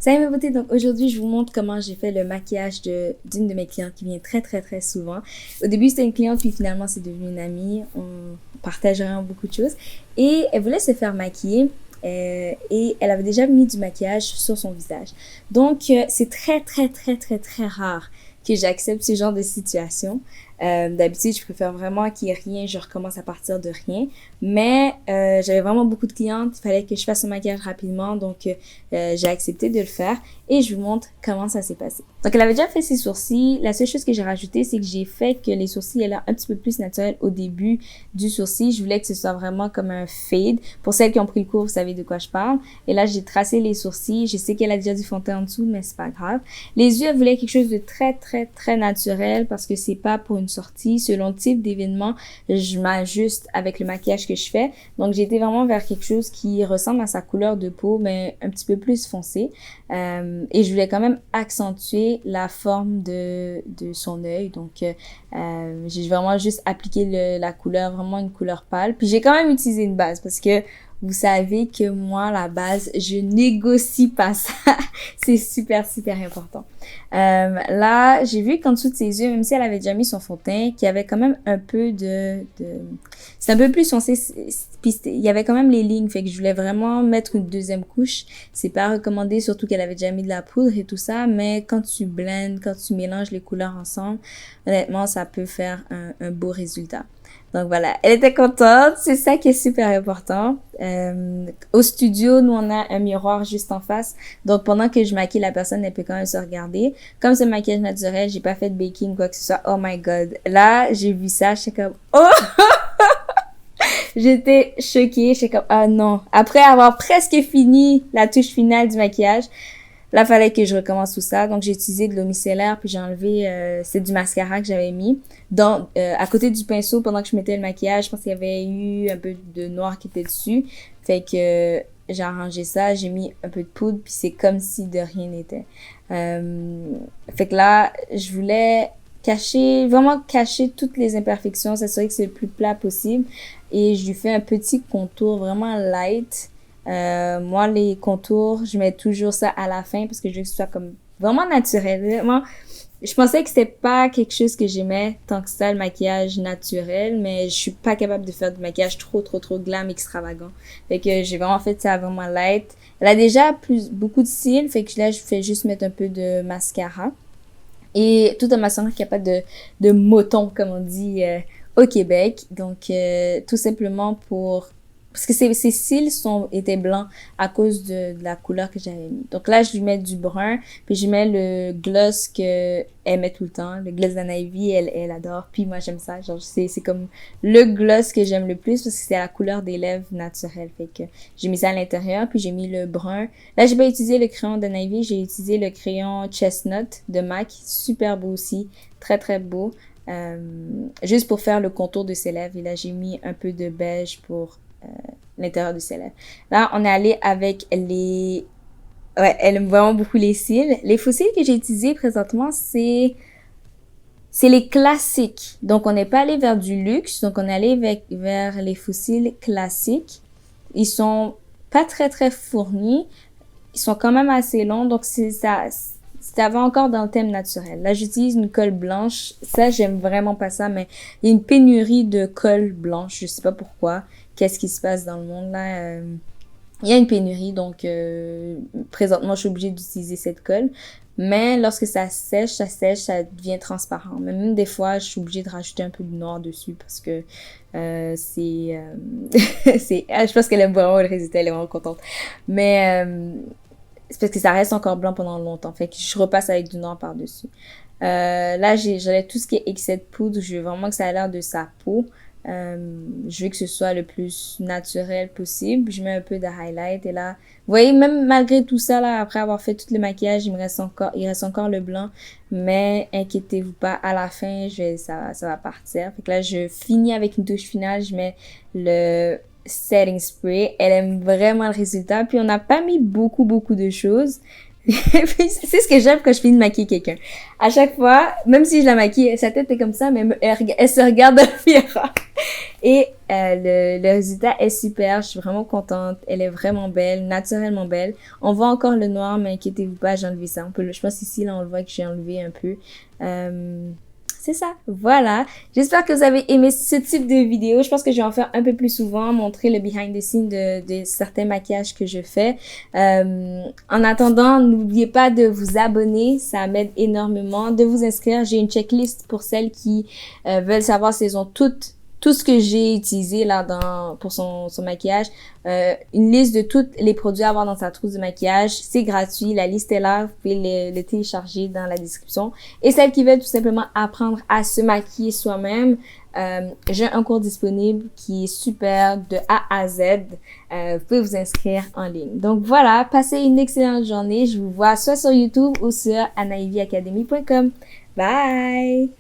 Salut mes beautés, donc aujourd'hui je vous montre comment j'ai fait le maquillage d'une de mes clientes qui vient très souvent. Au début c'était une cliente puis finalement c'est devenu une amie, on partage vraiment beaucoup de choses et elle voulait se faire maquiller et elle avait déjà mis du maquillage sur son visage. Donc c'est très rare que j'accepte ce genre de situation. D'habitude je préfère vraiment qu'il y ait rien, je recommence à partir de rien, mais j'avais vraiment beaucoup de clientes, il fallait que je fasse son maquillage rapidement donc j'ai accepté de le faire et je vous montre comment ça s'est passé. Donc elle avait déjà fait ses sourcils. La seule chose que j'ai rajouté, c'est que j'ai fait que les sourcils aient l'air un petit peu plus naturels au début du sourcil. Je voulais que ce soit vraiment comme un fade. Pour celles qui ont pris le cours, vous savez de quoi je parle. Et là, j'ai tracé les sourcils. Je sais qu'elle a déjà du fond de teint en dessous, mais c'est pas grave. Les yeux, elle voulait quelque chose de très naturel parce que c'est pas pour une sortie. Selon le type d'événement, je m'ajuste avec le maquillage que je fais. Donc j'ai été vraiment vers quelque chose qui ressemble à sa couleur de peau, mais un petit peu plus foncé. Et je voulais quand même accentuer la forme de son œil. Donc, j'ai vraiment juste appliqué la couleur, vraiment une couleur pâle. Puis j'ai quand même utilisé une base parce que vous savez que moi, la base, je négocie pas ça. C'est super important. Là, j'ai vu qu'en dessous de ses yeux, même si elle avait déjà mis son fond de teint, qu'il y avait quand même un peu c'est un peu plus foncé, puis il y avait quand même les lignes, fait que je voulais vraiment mettre une deuxième couche. C'est pas recommandé, surtout qu'elle avait déjà mis de la poudre et tout ça, mais quand tu blends, quand tu mélanges les couleurs ensemble, honnêtement, ça peut faire un beau résultat. Donc voilà, elle était contente, c'est ça qui est super important. Au studio, nous on a un miroir juste en face, donc pendant que je maquille la personne, elle peut quand même se regarder. Comme c'est maquillage naturel, j'ai pas fait de baking quoi que ce soit. Oh my god, là j'ai vu ça, j'étais comme oh j'étais choquée, j'étais comme ah non. Après avoir presque fini la touche finale du maquillage, là fallait que je recommence tout ça. Donc j'ai utilisé de l'eau micellaire puis j'ai enlevé c'est du mascara que j'avais mis dans à côté du pinceau pendant que je mettais le maquillage. Je pense qu'il y avait eu un peu de noir qui était dessus. Fait que j'ai arrangé ça, j'ai mis un peu de poudre puis c'est comme si de rien n'était. Fait que là, je voulais vraiment cacher toutes les imperfections, s'assurer que c'est le plus plat possible. Et je lui fais un petit contour vraiment light. Moi, les contours, je mets toujours ça à la fin parce que je veux que ce soit comme vraiment naturel. Vraiment, je pensais que c'était pas quelque chose que j'aimais tant que ça, le maquillage naturel, mais je suis pas capable de faire du maquillage trop glam, extravagant. Fait que j'ai vraiment fait ça vraiment light. Elle a déjà beaucoup de cils, fait que là, je fais juste mettre un peu de mascara. Et tout en m'assurant qu'il n'y a pas de moton, comme on dit au Québec. Donc, tout simplement parce que ses cils étaient blancs à cause de la couleur que j'avais mis. Donc là, je lui mets du brun, puis je mets le gloss que elle met tout le temps. Le gloss d'Anna-Ivy, elle adore. Puis moi, j'aime ça. Genre, c'est comme le gloss que j'aime le plus parce que c'est la couleur des lèvres naturelle. Fait que j'ai mis ça à l'intérieur, puis j'ai mis le brun. Là, j'ai pas utilisé le crayon d'Anna-Ivy, j'ai utilisé le crayon Chestnut de MAC. Super beau aussi. Très beau. Juste pour faire le contour de ses lèvres. Et là, j'ai mis un peu de beige pour l'intérieur de ses lèvres. Là, on est allé avec ouais, elle aime vraiment beaucoup les cils. Les faux cils que j'ai utilisés présentement, c'est les classiques. Donc, on n'est pas allé vers du luxe. Donc, on est allé vers les faux cils classiques. Ils sont pas très fournis. Ils sont quand même assez longs. Donc, ça va encore dans le thème naturel. Là, j'utilise une colle blanche. Ça, j'aime vraiment pas ça, mais il y a une pénurie de colle blanche. Je sais pas pourquoi. Qu'est-ce qui se passe dans le monde, là? Il y a une pénurie, donc présentement, je suis obligée d'utiliser cette colle. Mais lorsque ça sèche, ça devient transparent. Mais même des fois, je suis obligée de rajouter un peu de noir dessus parce que je pense qu'elle aime vraiment le résultat, elle est vraiment contente. Mais c'est parce que ça reste encore blanc pendant longtemps. Fait que je repasse avec du noir par-dessus. Là, j'avais tout ce qui est excès de poudre. Je veux vraiment que ça ait l'air de sa peau. Je veux que ce soit le plus naturel possible. Je mets un peu de highlight et là, vous voyez, même malgré tout ça, là, après avoir fait tout le maquillage, il reste encore le blanc. Mais inquiétez-vous pas, à la fin, ça va partir. Fait que là, je finis avec une touche finale. Je mets le setting spray. Elle aime vraiment le résultat. Puis on n'a pas mis beaucoup de choses. Puis, c'est ce que j'aime quand je finis de maquiller quelqu'un. À chaque fois, même si je la maquille, sa tête est comme ça, mais elle se regarde dans le miroir. Et le résultat est super. Je suis vraiment contente. Elle est vraiment belle, naturellement belle. On voit encore le noir, mais inquiétez-vous pas, j'ai enlevé ça. Je pense ici, là, on le voit que j'ai enlevé un peu. C'est ça, voilà. J'espère que vous avez aimé ce type de vidéo. Je pense que je vais en faire un peu plus souvent, montrer le behind the scenes de certains maquillages que je fais. En attendant, n'oubliez pas de vous abonner, ça m'aide énormément. De vous inscrire, j'ai une checklist pour celles qui veulent savoir si elles ont tout ce que j'ai utilisé là pour son maquillage, une liste de tous les produits à avoir dans sa trousse de maquillage. C'est gratuit, la liste est là, vous pouvez le télécharger dans la description. Et celles qui veulent tout simplement apprendre à se maquiller soi-même, j'ai un cours disponible qui est super de A à Z. Vous pouvez vous inscrire en ligne. Donc voilà, passez une excellente journée. Je vous vois soit sur YouTube ou sur anaïviacademy.com. Bye!